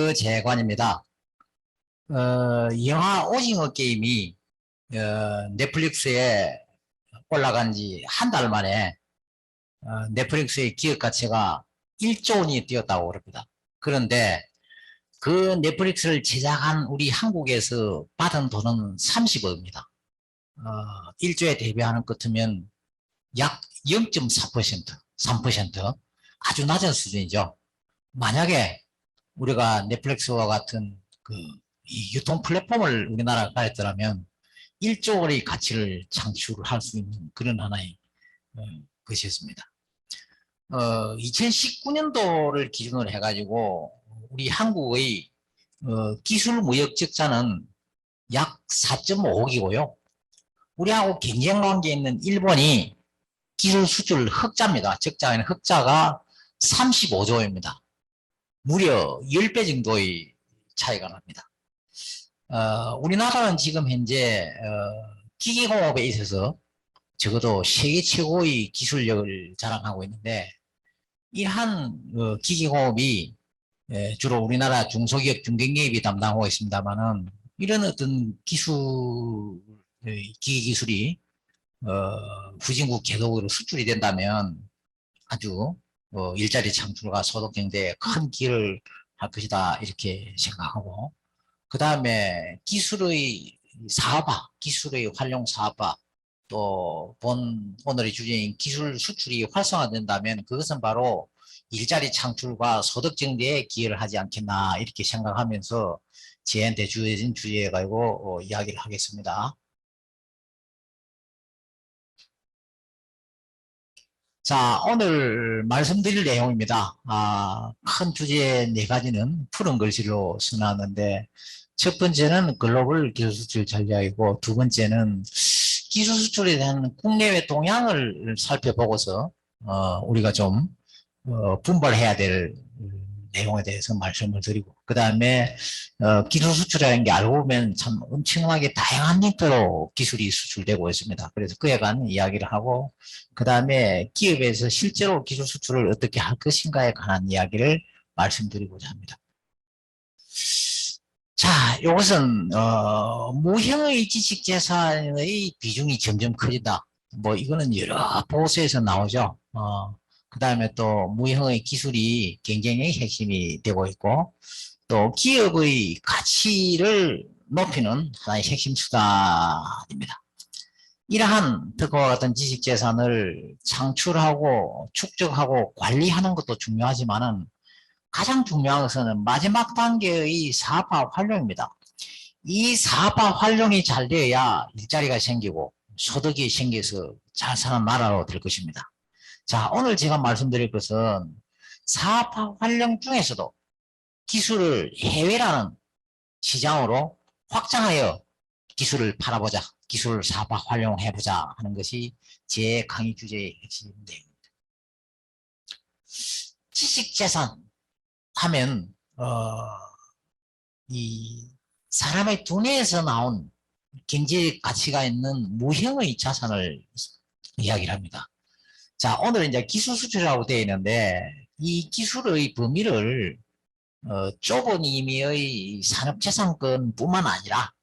유재관입니다. 영화 오징어 게임이 넷플릭스에 올라간 지 한 달 만에 넷플릭스의 기업 가치가 1조 원이 뛰었다고 그럽니다. 그런데 그 넷플릭스를 제작한 우리 한국에서 받은 돈은 30억입니다. 1조에 대비하는 것 같으면 약 0.4%, 3% 아주 낮은 수준이죠. 만약에 우리가 넷플릭스와 같은 이 유통 플랫폼을 우리나라가 가졌더라면 1조 원의 가치를 창출할 수 있는 그런 하나의 것이었습니다. 2019년도를 기준으로 해가지고 우리 한국의 기술 무역 적자는 약 4.5억이고요. 우리하고 경쟁 관계에 있는 일본이 기술 수출 흑자입니다. 적자에는 흑자가 35조입니다. 무려 10배 정도의 차이가 납니다. 우리나라는 지금 현재 기계공업에 있어서 적어도 세계 최고의 기술력을 자랑하고 있는데, 이러한 기계공업이 주로 우리나라 중소기업, 중견기업이 담당하고 있습니다만은, 이런 어떤 기계기술이 후진국 계속으로 수출이 된다면 아주 일자리 창출과 소득 경제에 큰 기여를 할 것이다, 이렇게 생각하고, 그 다음에 기술의 사업화, 기술의 활용 사업화, 또 오늘의 주제인 기술 수출이 활성화된다면 그것은 바로 일자리 창출과 소득 증대에 기여를 하지 않겠나, 이렇게 생각하면서 저한테 주어진 주제에 가지고 이야기를 하겠습니다. 자, 오늘 말씀드릴 내용입니다. 큰 주제 4가지는 푸른 글씨로 써놨는데, 첫 번째는 글로벌 기술 수출 전략이고, 두 번째는 기술 수출에 대한 국내외 동향을 살펴보고서 우리가 좀 분발해야 될 내용에 대해서 말씀을 드리고, 그 다음에 기술 수출이라는 게 알고 보면 참 엄청나게 다양한 형태로 기술이 수출되고 있습니다. 그래서 그에 관한 이야기를 하고, 그 다음에 기업에서 실제로 기술 수출을 어떻게 할 것인가에 관한 이야기를 말씀드리고자 합니다. 자, 이것은 무형의 지식재산의 비중이 점점 커진다. 뭐 이거는 여러 보고서에서 나오죠. 그 다음에 또 무형의 기술이 경쟁의 핵심이 되고 있고, 또 기업의 가치를 높이는 하나의 핵심 수단입니다. 이러한 특허와 같은 지식재산을 창출하고 축적하고 관리하는 것도 중요하지만은, 가장 중요한 것은 마지막 단계의 사업화 활용입니다. 이 사업화 활용이 잘 되어야 일자리가 생기고 소득이 생겨서 잘 사는 나라로 될 것입니다. 자, 오늘 제가 말씀드릴 것은 사업화 활용 중에서도 기술을 해외라는 시장으로 확장하여 기술을 팔아보자, 기술 사업화 활용해보자 하는 것이 제 강의 주제의 핵심 내용입니다. 지식재산 하면 이 사람의 두뇌에서 나온 경제 가치가 있는 무형의 자산을 이야기를 합니다. 자, 오늘은 이제 기술 수출이라고 되어 있는데, 이 기술의 범위를 좁은 의미의 산업재산권뿐만 아니라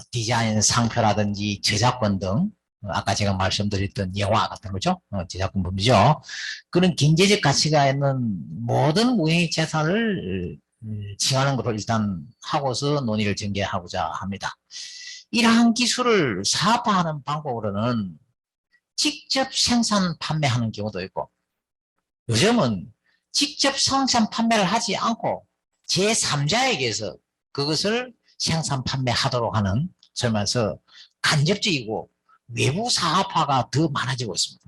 디자인 상표라든지 저작권 등, 아까 제가 말씀드렸던 영화 같은 거죠. 저작권 범위죠. 그런 경제적 가치가 있는 모든 무형의 재산을 칭하는 것을 일단 하고서 논의를 전개하고자 합니다. 이러한 기술을 사업화하는 방법으로는 직접 생산 판매하는 경우도 있고, 요즘은 직접 생산 판매를 하지 않고 제3자에게서 그것을 생산 판매하도록 하는, 소위 말해서 간접적이고 외부 사업화가 더 많아지고 있습니다.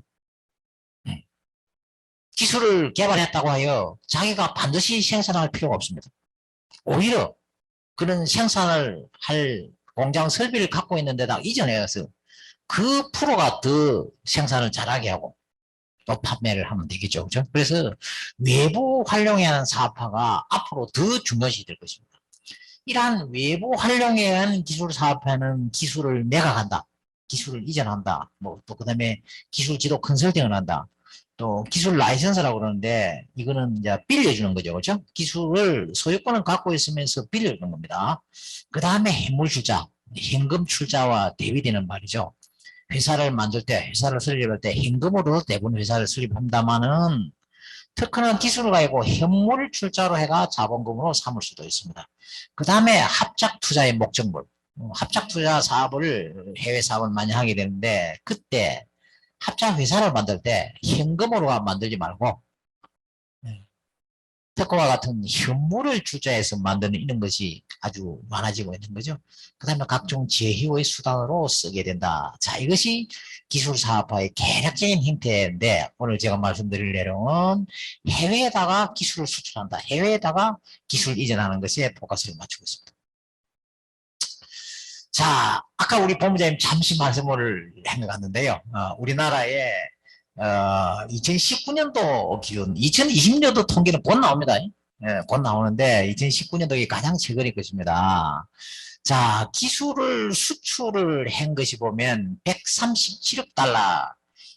기술을 개발했다고 하여 자기가 반드시 생산할 필요가 없습니다. 오히려 그런 생산을 할 공장 설비를 갖고 있는 데다 이전해서 그 프로가 더 생산을 잘하게 하고 또 판매를 하면 되겠죠. 그렇죠? 그래서 외부 활용에 하는 사업화가 앞으로 더 중요시 될 것입니다. 이러한 외부 활용에 의한 기술 사업화는 기술을 매각한다, 기술을 이전한다, 뭐 또 그다음에 기술 지도 컨설팅을 한다. 또 기술 라이선스라고 그러는데 이거는 이제 빌려주는 거죠. 그렇죠? 기술을 소유권을 갖고 있으면서 빌려주는 겁니다. 그 다음에 해물 출자, 현금 출자와 대비되는 말이죠. 회사를 만들 때, 회사를 설립할 때 현금으로 대부분 회사를 설립합니다만은 특허는 기술을 가지고 현물 출자로 해가 자본금으로 삼을 수도 있습니다. 그 다음에 합작 투자의 목적물. 합작 투자 사업을 해외 사업을 많이 하게 되는데 그때 합작 회사를 만들 때 현금으로 만들지 말고 특허와 같은 현물을 투자해서 만드는 이런 것이 아주 많아지고 있는 거죠. 그 다음에 각종 제휴의 수단으로 쓰게 된다. 자, 이것이 기술사업화의 개략적인 형태인데 오늘 제가 말씀드릴 내용은 해외에다가 기술을 수출한다. 해외에다가 기술 이전하는 것에 포커스를 맞추고 있습니다. 자, 아까 우리 본부장님 잠시 말씀을 해갔는데요. 우리나라에 2019년도 기준, 2020년도 통계는 곧 나옵니다. 예, 곧 나오는데 2019년도가 가장 최근일 것입니다. 자, 기술을 수출을 한 것이 보면 137억 달러.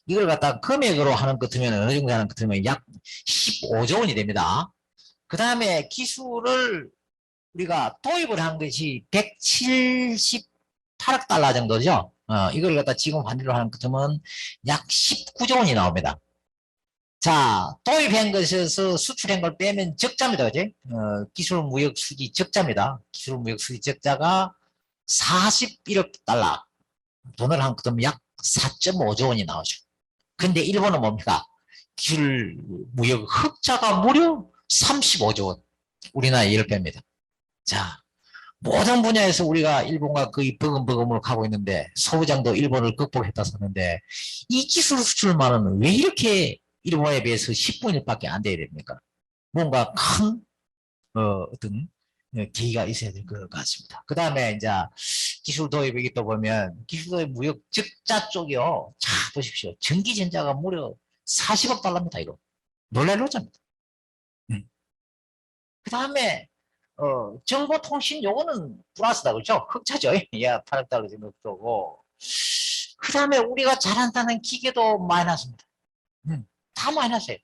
이걸 갖다 금액으로 하는 것 같으면 어느 정도 하는 것 같으면 약 15조 원이 됩니다. 그 다음에 기술을 우리가 도입을 한 것이 178억 달러 정도죠. 이걸 갖다 지금 환율로 하는 것 같으면 약 19조 원이 나옵니다. 자, 도입한 것에서 수출한 걸 빼면 적자입니다. 그지? 기술 무역 수지 적자입니다. 기술 무역 수지 적자가 41억 달러. 돈을 한 것도 약 4.5조 원이 나오죠. 근데 일본은 뭡니까? 기술 무역 흑자가 무려 35조 원. 우리나라 10배입니다. 자, 모든 분야에서 우리가 일본과 거의 버금버금으로 가고 있는데 소부장도 일본을 극복했다 썼는데 이 기술 수출만은 왜 이렇게 일본에 비해서 10분의 1밖에 안 돼야 됩니까? 뭔가 큰 어떤 계기가 있어야 될 것 같습니다. 그 다음에 이제 기술 도입이 또 보면 기술 도입 무역 적자 쪽이요. 자 보십시오. 전기전자가 무려 40억 달러입니다. 이거 놀랄 노자입니다. 그 다음에 정보통신 요거는 플러스다 그렇죠? 흑자죠. 예, 8억 달러 정도고. 그 다음에 우리가 잘한다는 기계도 마이너스입니다. 다 마이너스예요.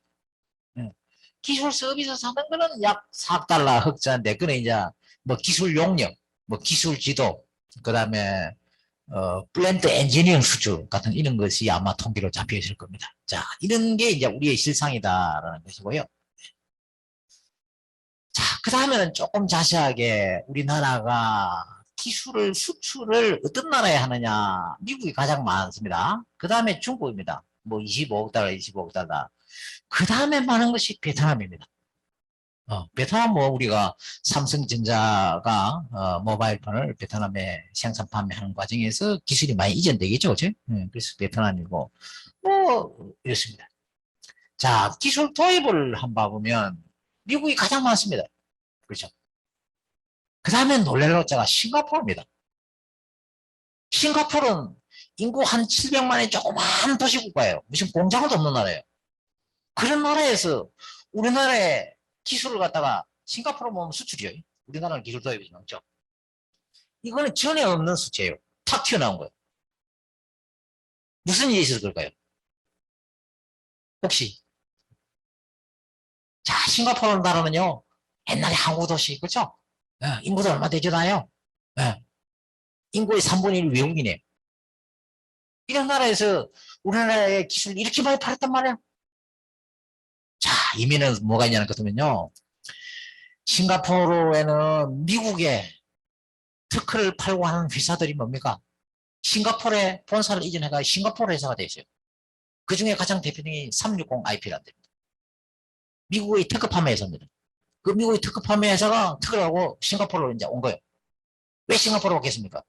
기술 서비스 사는 거는 약 4억 달러 흑자인데 그는 이제 뭐 기술 용역, 뭐 기술 지도, 그 다음에 플랜트 엔지니어링 수출 같은 이런 것이 아마 통계로 잡혀 있을 겁니다. 자, 이런 게 이제 우리의 실상이다라는 것이고요. 자, 그 다음에는 조금 자세하게 우리나라가 기술을 수출을 어떤 나라에 하느냐. 미국이 가장 많습니다. 그 다음에 중국입니다. 뭐 25억 달러, 25억 달러. 그 다음에 많은 것이 베트남입니다. 베트남 뭐 우리가 삼성전자가 모바일폰을 베트남에 생산 판매하는 과정에서 기술이 많이 이전되겠죠, 그죠? 그래서 베트남이고 뭐 이렇습니다. 자, 기술 도입을 한번 보면 미국이 가장 많습니다. 그렇죠? 그 다음에 놀랄 노자가 싱가포르입니다. 싱가포르는 인구 한 700만의 조그만 도시국가예요. 무슨 공장도 없는 나라예요. 그런 나라에서 우리나라의 기술을 갖다가 싱가포르 보면 수출이요. 우리나라는 기술 도입이 많죠. 이거는 전혀 없는 수치예요. 탁 튀어나온 거예요. 무슨 일이 있을 걸까요? 혹시 자, 싱가포르 나라는요. 옛날에 항구 도시 그렇죠? 인구도 얼마 되지도 않아요. 인구의 3분의 1 외국인이에요. 이런 나라에서 우리나라의 기술 이렇게 많이 팔았단 말이에요. 자, 이면은 뭐가 있냐는 것이면요. 싱가포르에는 미국에 특허를 팔고 하는 회사들이 뭡니까? 싱가포르에 본사를 이전해가 싱가포르 회사가 되어 있어요. 그 중에 가장 대표적인 360 IP라는 데입니다. 미국의 특허 판매 회사입니다. 그 미국의 특허 판매 회사가 특허를 하고 싱가포르로 이제 온 거예요. 왜 싱가포르로 오겠습니까?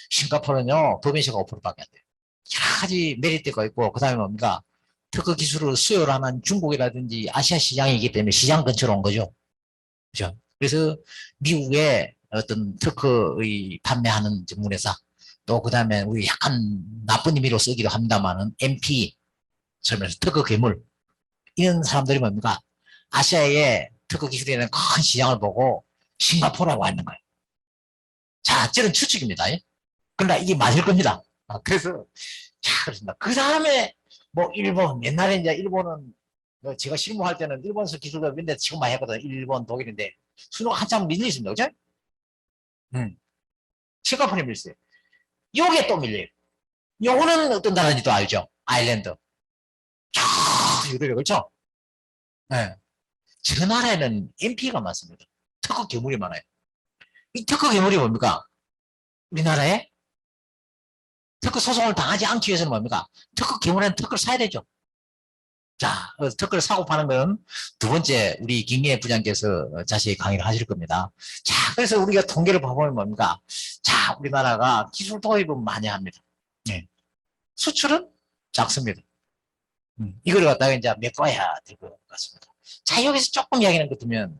싱가포르는요, 법인세가 5%밖에 안 돼요. 여러 가지 메리트가 있고, 그 다음에 뭡니까? 특허 기술을 수요를 하는 중국이라든지 아시아 시장이기 때문에 시장 근처로 온 거죠. 그죠? 그래서 미국의 어떤 특허의 판매하는 전문회사, 또 그 다음에 우리 약간 나쁜 의미로 쓰기도 합니다만은 MP, 설명해서 특허 괴물, 이런 사람들이 뭡니까? 아시아의 특허 기술에 대한 큰 시장을 보고 싱가포르에 와 있는 거예요. 자, 저는 추측입니다. 그러나 이게 맞을 겁니다. 그래서, 자, 그렇습니다. 그 다음에 뭐 일본 옛날에 이제 일본은 제가 실무할 때는 일본서 기술도 몇대 지금 많이 했거든. 일본, 독일인데 수능 한참 밀려 있습니다. 그죠? 싱가포르에 밀려 있어요. 요게 또 밀려요. 요거는 어떤 나라인지 또 알죠? 아일랜드. 쫙 유럽에 그렇죠? 네. 저 나라에는 MP가 많습니다. 특허 괴물이 많아요. 이 특허 괴물이 뭡니까? 우리나라에 특허 소송을 당하지 않기 위해서는 뭡니까? 특허 괴물한테 특허를 사야 되죠. 자, 특허를 사고 파는 건 두 번째 우리 김기애 부장께서 자세히 강의를 하실 겁니다. 자, 그래서 우리가 통계를 봐보면 뭡니까? 자, 우리나라가 기술 도입은 많이 합니다. 네. 수출은 작습니다. 이걸 갖다가 이제 메꿔야 될 것 같습니다. 자, 여기서 조금 이야기하는 것 같으면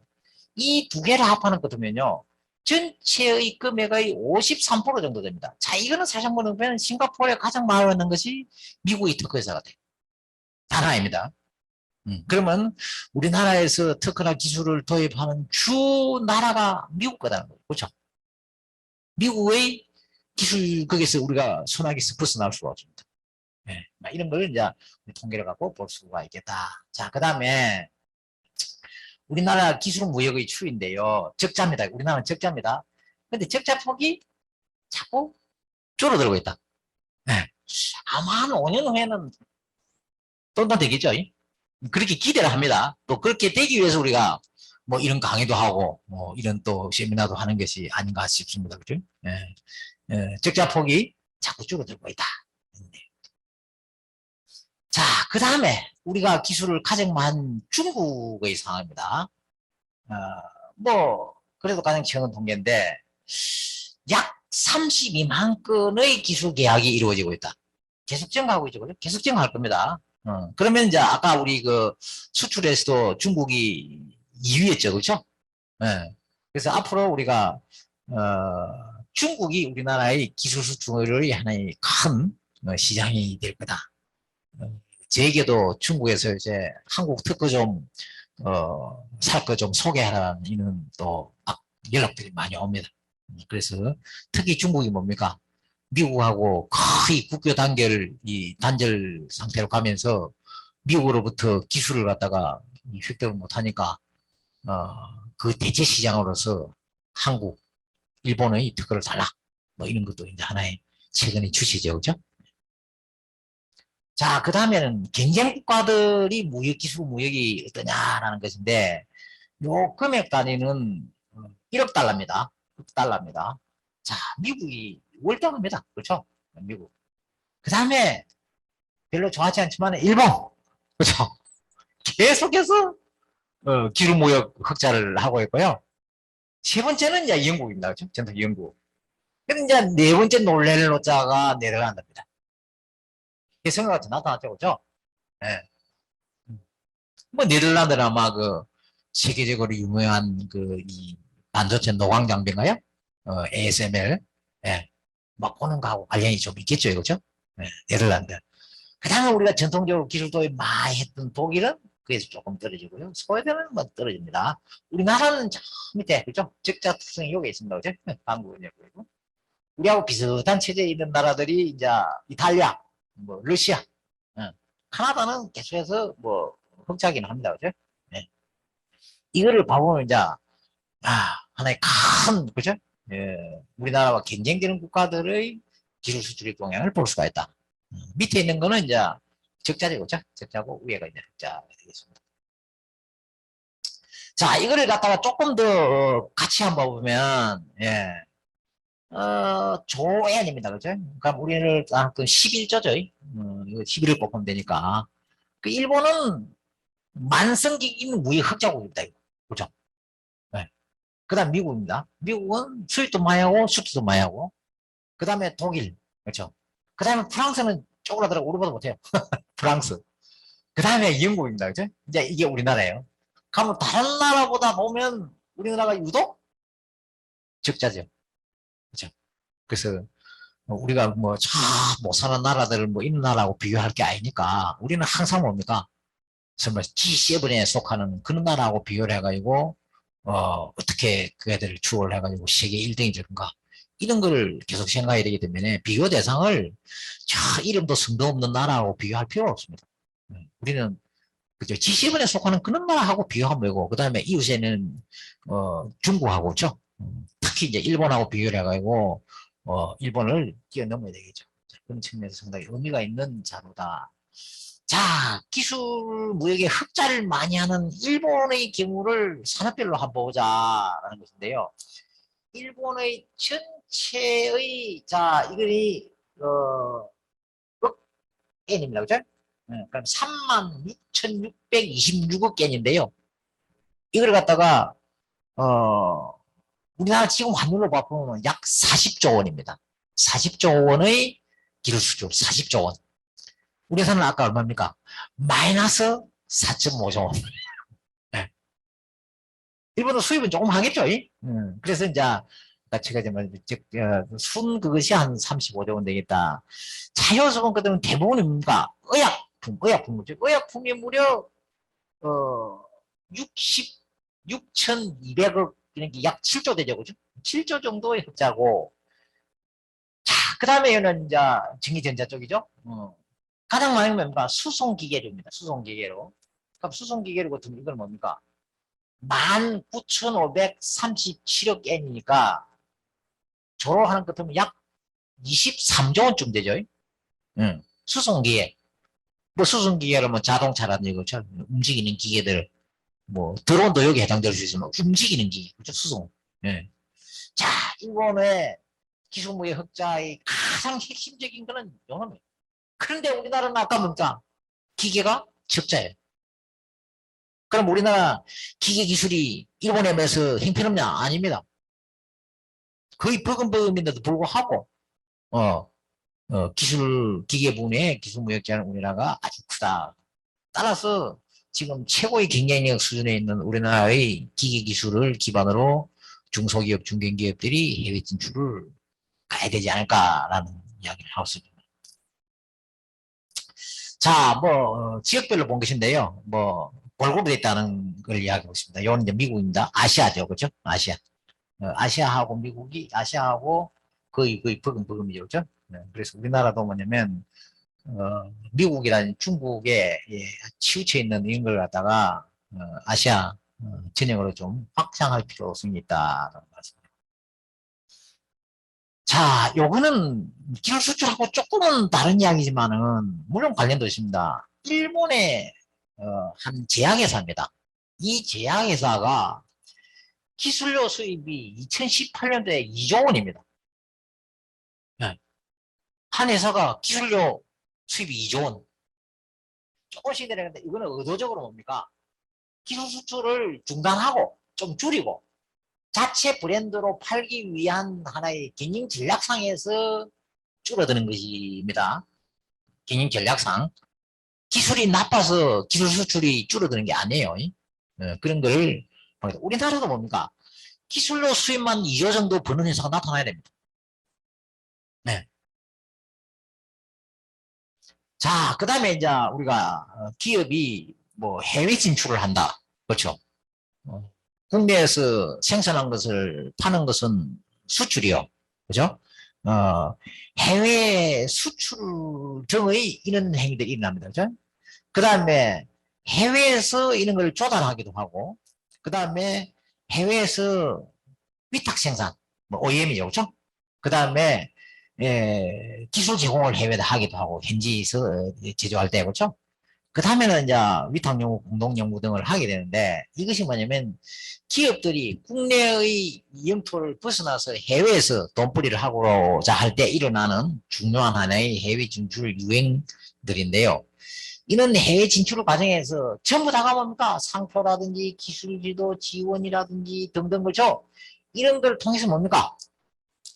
이 두 개를 합하는 것 같으면요. 전체의 금액의 53% 정도 됩니다. 자, 이거는 사실 보면 싱가포르에 가장 많은 것이 미국의 특허회사가 돼요. 하나입니다. 그러면 우리나라에서 특허나 기술을 도입하는 주 나라가 미국 거라는 거예요. 그렇죠? 미국의 기술 거기서 우리가 소나기 스퍼스 나올 수가 없습니다. 네, 이런 걸 이제 통계를 갖고 볼 수가 있겠다. 자, 그 다음에 우리나라 기술 무역의 추이인데요. 적자입니다. 우리나라는 적자입니다. 근데 적자 폭이 자꾸 줄어들고 있다. 네. 아마 한 5년 후에는 또 되겠죠. 그렇게 기대를 합니다. 또 그렇게 되기 위해서 우리가 뭐 이런 강의도 하고 뭐 이런 또 세미나도 하는 것이 아닌가 싶습니다. 그죠? 예. 적자 폭이 자꾸 줄어들고 있다. 자, 그 다음에 우리가 기술을 가장 많은 중국의 상황입니다. 뭐 그래도 가장 최근 통계인데 약 32만 건의 기술 계약이 이루어지고 있다. 계속 증가하고 있죠. 그죠? 계속 증가할 겁니다. 그러면 이제 아까 우리 그 수출에서도 중국이 2위였죠. 그렇죠? 예. 그래서 앞으로 우리가 중국이 우리나라의 기술 수출의 하나의 큰 시장이 될 거다. 저에게도 중국에서 이제 한국 특허 좀 살 거 좀 소개하라는 이런 또 연락들이 많이 옵니다. 그래서 특히 중국이 뭡니까? 미국하고 거의 국교 단절 상태로 가면서 미국으로부터 기술을 갖다가 획득을 못하니까 그 대체 시장으로서 한국, 일본의 특허를 달라. 뭐 이런 것도 이제 하나의 최근의 추세죠, 그죠? 자, 그 다음에는 경쟁 국가들이 기술 무역이 어떠냐라는 것인데, 요 금액 단위는 1억 달러입니다. 1억 달러입니다. 자, 미국이 월등합니다. 그렇죠? 미국. 그 다음에 별로 좋아하지 않지만 일본. 그렇죠? 계속해서 기술 무역 흑자를 하고 있고요. 세 번째는 이제 영국입니다. 그렇죠? 전통 영국. 근데 이제 네 번째 놀랄 노자가 내려간답니다. 개성과 같이 나타났죠. 그렇죠? 네. 뭐 네덜란드는 아마 그 세계적으로 유명한 그 이 반도체 노광 장비인가요? ASML. 예. 막 보는 거하고 관련이 좀 있겠죠. 그렇죠? 예. 네덜란드. 그 다음에 우리가 전통적으로 기술 도입 많이 했던 독일은 그에서 조금 떨어지고요. 스웨덴은 뭐 떨어집니다. 우리나라는 저 밑에, 그죠? 적자 특성이 여기 있습니다. 그죠? 한국은 여기고. 우리하고 비슷한 체제에 있는 나라들이 이제 이탈리아, 뭐 러시아, 카나다는 계속해서 뭐 흑자긴 합니다. 그죠? 네. 이거를 봐보면 이제 하나의 큰, 그죠? 예, 우리나라와 경쟁되는 국가들의 기술 수출입 동향을 볼 수가 있다. 밑에 있는 거는 이제 적자죠, 그죠? 적자고 위에가 이제 흑자가 되겠습니다. 자, 이거를 갖다가 조금 더 같이 한번 보면, 예, 조엔입니다, 그죠? 그러니까 우리를 그 11조죠. 이거 11을 뽑으면 되니까. 그 일본은 만성기인 무역 흑자국입니다, 이거. 그죠? 네. 그 다음 미국입니다. 미국은 수입도 많이 하고 수출도 많이 하고. 그 다음에 독일, 그렇죠? 그 다음에 프랑스는 쪼그라들어 우리보다 못해요. 프랑스. 그 다음에 영국입니다. 그죠? 이제 이게 우리나라예요. 그러면 다른 나라보다 보면 우리나라가 유독 적자죠. 그죠? 그래서 우리가 뭐, 못 사는 나라들을 뭐, 있는 나라하고 비교할 게 아니니까 우리는 항상 뭡니까? 정말 G7에 속하는 그런 나라하고 비교를 해가지고, 어떻게 그 애들을 추월을 해가지고 세계 1등이 되는가. 이런 걸 계속 생각해야 되기 때문에 비교 대상을 저 이름도 성도 없는 나라하고 비교할 필요가 없습니다. 우리는 그죠? G7에 속하는 그런 나라하고 비교하면 되고, 그 다음에 이웃에는, 중국하고, 그죠? 특히 이제 일본하고 비교를 해가지고, 일본을 뛰어넘어야 되겠죠. 그런 측면에서 상당히 의미가 있는 자료다. 자, 기술 무역의 흑자를 많이 하는 일본의 경우를 산업별로 한번 보자라는 것인데요. 일본의 전체의, 자, 이거이, N입니다. 그죠? 그럼 36,626억 개인데요. 이걸 갖다가 우리나라 지금 환율로 바꾸면 약 40조 원입니다. 40조 원의 기술 수출, 40조 원. 우리나라는 아까 얼마입니까? 마이너스 4.5조 원. 네. 일본은 수입은 조금 하겠죠. 그래서 이제 제가 순 그것이 한 35조 원 되겠다. 자연스러운 것들은 대부분이 뭡니까? 의약품이죠. 의약품이 무려 66,200억, 그러니까 약 7조 되죠, 그죠? 7조 정도의 흑자고. 자, 그 다음에는 이제 전기전자 쪽이죠. 가장 많이 뭡니까? 수송기계류입니다. 수송기계로. 그럼 수송기계류 같은 이건 뭡니까? 19,537억 엔이니까 조로하는 것 같으면 약 23조 원쯤 되죠. 수송기계. 뭐 수송기계로 뭐 자동차라든지 그렇죠? 움직이는 기계들. 뭐 드론도 여기 해당될 수 있으면 움직이는 기계. 그렇죠? 수송. 예. 자, 일본의 기술무의 흑자의 가장 핵심적인 거는 요놈이에요. 그런데 우리나라는 아까 뭡니까? 기계가 적자예요. 그럼 우리나라 기계 기술이 일본에 비해서 형편없냐? 아닙니다. 거의 버금버금인데도 불구하고 기술 기계 분야의 기술 무역자는 우리나라가 아주 크다. 따라서 지금 최고의 경쟁력 수준에 있는 우리나라의 기계 기술을 기반으로 중소기업, 중견기업들이 해외 진출을 가야 되지 않을까라는 이야기를 하고 있습니다. 자, 뭐 지역별로 본 것인데요. 뭐 골고루 됐다는 걸 이야기하고 있습니다. 이건 이제 미국입니다. 아시아죠, 그렇죠? 아시아. 아시아하고 미국이 아시아하고 거의 버금버금이죠, 그렇죠? 네, 그래서 우리나라도 뭐냐면 미국이라는 중국에 치우쳐 있는 이런 걸 갖다가 아시아 전역으로 좀 확장할 필요성이 있다는 말씀입니다. 자, 요거는 기술 수출하고 조금은 다른 이야기지만은 물론 관련도 있습니다. 일본의 한 제약회사입니다. 이 제약회사가 기술료 수입이 2018년도에 2조 원입니다. 네. 한 회사가 기술료 수입이 2조 원. 조금씩 내려가는데 이거는 의도적으로 뭡니까? 기술 수출을 중단하고 좀 줄이고 자체 브랜드로 팔기 위한 하나의 경영 전략상에서 줄어드는 것입니다. 경영 전략상. 기술이 나빠서 기술 수출이 줄어드는 게 아니에요. 그런 걸 우리나라도 뭡니까? 기술로 수입만 2조 정도 버는 회사가 나타나야 됩니다. 네. 자, 그 다음에 이제 우리가 기업이 뭐 해외 진출을 한다. 그렇죠. 국내에서 생산한 것을 파는 것은 수출이요. 그죠? 해외 수출 등의 이런 행위들이 일어납니다. 그죠? 그 다음에 해외에서 이런 걸 조달하기도 하고, 그 다음에 해외에서 위탁 생산, 뭐 OEM이죠. 그죠? 그 다음에 기술 제공을 해외에 하기도 하고, 현지에서 제조할 때, 그렇죠? 그 다음에는 이제 위탁연구, 공동연구 등을 하게 되는데 이것이 뭐냐면 기업들이 국내의 영토를 벗어나서 해외에서 돈벌이를 하고자 할 때 일어나는 중요한 하나의 해외 진출 유행들인데요. 이런 해외 진출 과정에서 전부 다가 뭡니까? 상표라든지 기술지도 지원이라든지 등등 그렇죠? 이런 걸 통해서 뭡니까?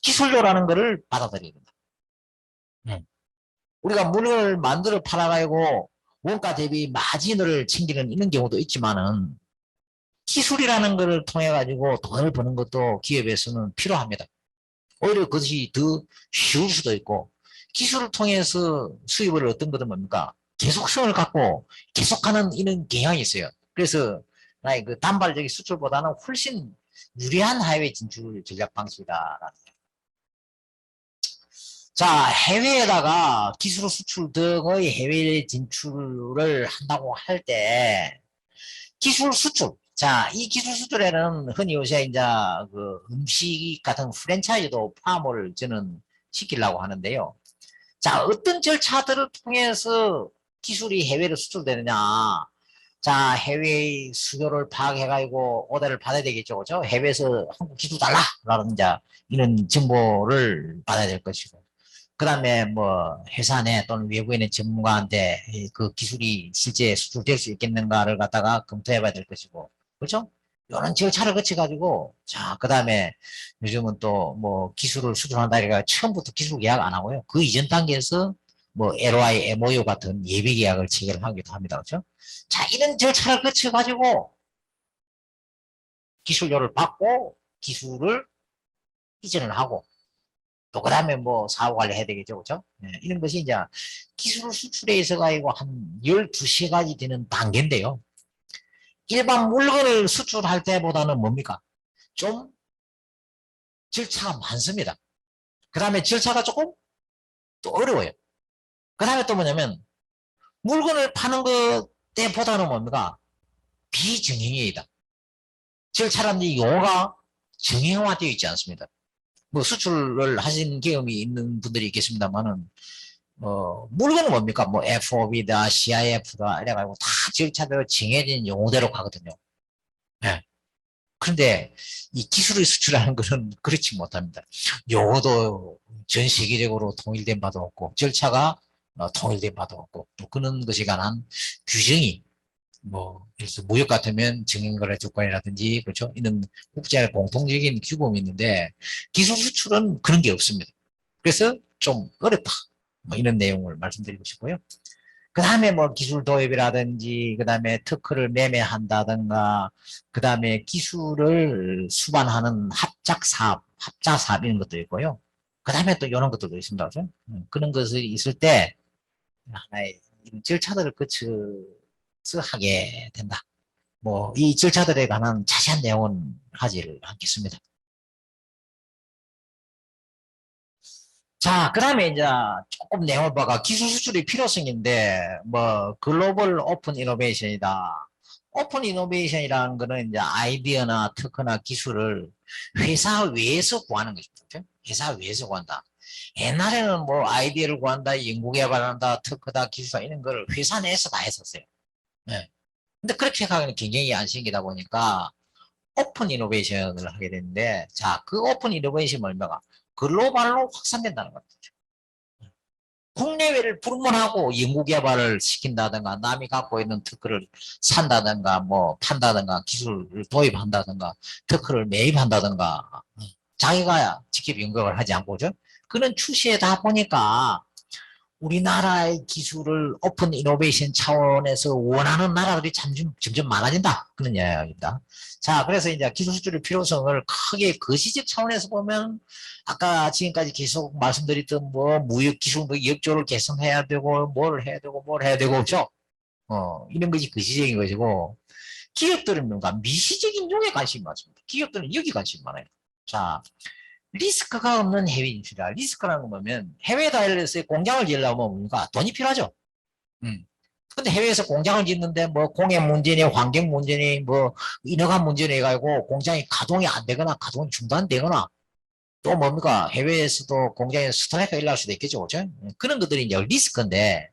기술료라는 거를 받아들여야 된다. 우리가 물건을 만들어 팔아가지고 원가 대비 마진을 챙기는 이런 경우도 있지만은 기술이라는 것을 통해 가지고 돈을 버는 것도 기업에서는 필요합니다. 오히려 그것이 더 쉬울 수도 있고 기술을 통해서 수입을 얻던 것은 뭡니까? 계속성을 갖고 계속하는 이런 경향이 있어요. 그래서 나의 그 단발적인 수출보다는 훨씬 유리한 해외 진출 전략 방식이다. 자, 해외에다가 기술 수출 등의 해외 진출을 한다고 할 때, 기술 수출. 자, 이 기술 수출에는 흔히 요새 이제 그 음식 같은 프랜차이즈도 포함을 저는 시키려고 하는데요. 자, 어떤 절차들을 통해서 기술이 해외로 수출되느냐. 자, 해외의 수요를 파악해가지고 오더를 받아야 되겠죠. 그죠? 해외에서 한국 기술 달라! 라는 이제 이런 정보를 받아야 될 것이고. 그 다음에 뭐 회사 내 또는 외부에 있는 전문가한테 그 기술이 실제 수출될 수 있겠는가를 갖다가 검토해 봐야 될 것이고. 그렇죠? 이런 절차를 거쳐 가지고 자, 그 다음에 요즘은 또 뭐 기술을 수출한다 해가 처음부터 기술 계약 안 하고요. 그 이전 단계에서 뭐 LOI, MOU 같은 예비 계약을 체결하기도 합니다. 그렇죠? 자, 이런 절차를 거쳐 가지고 기술료를 받고 기술을 이전을 하고 또 그다음에 뭐 사후 관리 해야 되겠죠. 그죠? 네, 이런 것이 이제 기술 수출에 있어 가지고 한 12가지 되는 단계인데요. 일반 물건을 수출할 때보다는 뭡니까? 좀 절차가 많습니다. 그다음에 절차가 조금 또 어려워요. 그다음에 또 뭐냐면 물건을 파는 것 때보다는 뭡니까? 비정형이다. 절차라는 이 용어가 정형화되어 있지 않습니다. 뭐 수출을 하신 경험이 있는 분들이 있겠습니다만은 물건은 뭡니까? 뭐 FOB다, CIF다, 이래가지고 다 절차대로 정해진 용어대로 가거든요. 네. 그런데 이 기술을 수출하는 것은 그렇지 못합니다. 용어도 전 세계적으로 통일된 바도 없고, 절차가 통일된 바도 없고, 또 그런 것에 관한 규정이 뭐, 그래서 무역 같으면 증권거래주권이라든지, 그렇죠? 이런 국제 공통적인 규범이 있는데, 기술 수출은 그런 게 없습니다. 그래서 좀 어렵다. 뭐 이런 내용을 말씀드리고 싶고요. 그 다음에 뭐 기술 도입이라든지, 그 다음에 특허를 매매한다든가, 그 다음에 기술을 수반하는 합작사업, 합자사업 이런 것도 있고요. 그 다음에 또 이런 것들도 있습니다. 그죠? 그런 것이 있을 때 하나의 절차들을 거쳐서 하게 된다. 뭐 이 절차들에 관한 자세한 내용은 하지를 않겠습니다. 자, 그 다음에 이제 조금 내용을 봐가 기술 수출의 필요성인데, 뭐, 글로벌 오픈 이노베이션이다. 오픈 이노베이션이라는 거는 이제 아이디어나 특허나 기술을 회사 외에서 구하는 것입니다. 회사 외에서 구한다. 옛날에는 뭐 아이디어를 구한다, 연구개발한다, 특허다, 기술다 이런 걸 회사 내에서 다 했었어요. 네. 근데 그렇게 하기는 굉장히 안식이다 보니까 오픈 이노베이션을 하게 되는데, 자, 그 오픈 이노베이션 얼마가 글로벌로 확산된다는 거죠. 국내외를 불문하고 연구개발을 시킨다든가 남이 갖고 있는 특허를 산다든가 뭐 판다든가 기술을 도입한다든가 특허를 매입한다든가 자기가 직접 연구를 하지 않고죠. 그런 추세다 보니까 우리나라의 기술을 오픈 이노베이션 차원에서 원하는 나라들이 점점 많아진다. 그런 이야기입니다. 자, 그래서 이제 기술 수출의 필요성을 크게 거시적 차원에서 보면 아까 지금까지 계속 말씀드렸던 뭐 무역 기술 뭐 역조를 개선해야 되고 뭘 해야 되고 뭘 해야 되고 그렇죠? 이런 것이 거시적인 것이고 기업들은 뭔가 미시적인 쪽에 관심이 많습니다. 기업들은 여기 관심이 많아요. 자, 리스크가 없는 해외 진출이다. 리스크라는 건 뭐냐면 해외 다일에서 공장을 지으려면 뭡니까? 돈이 필요하죠. 근데 해외에서 공장을 짓는데 뭐 공해 문제니 환경 문제니 뭐 인허가 문제니 해가지고 공장이 가동이 안 되거나 가동이 중단되거나 또 뭡니까? 해외에서도 공장에 스트라이크가 일어날 수도 있겠죠. 그죠? 그런 것들이 이제 리스크인데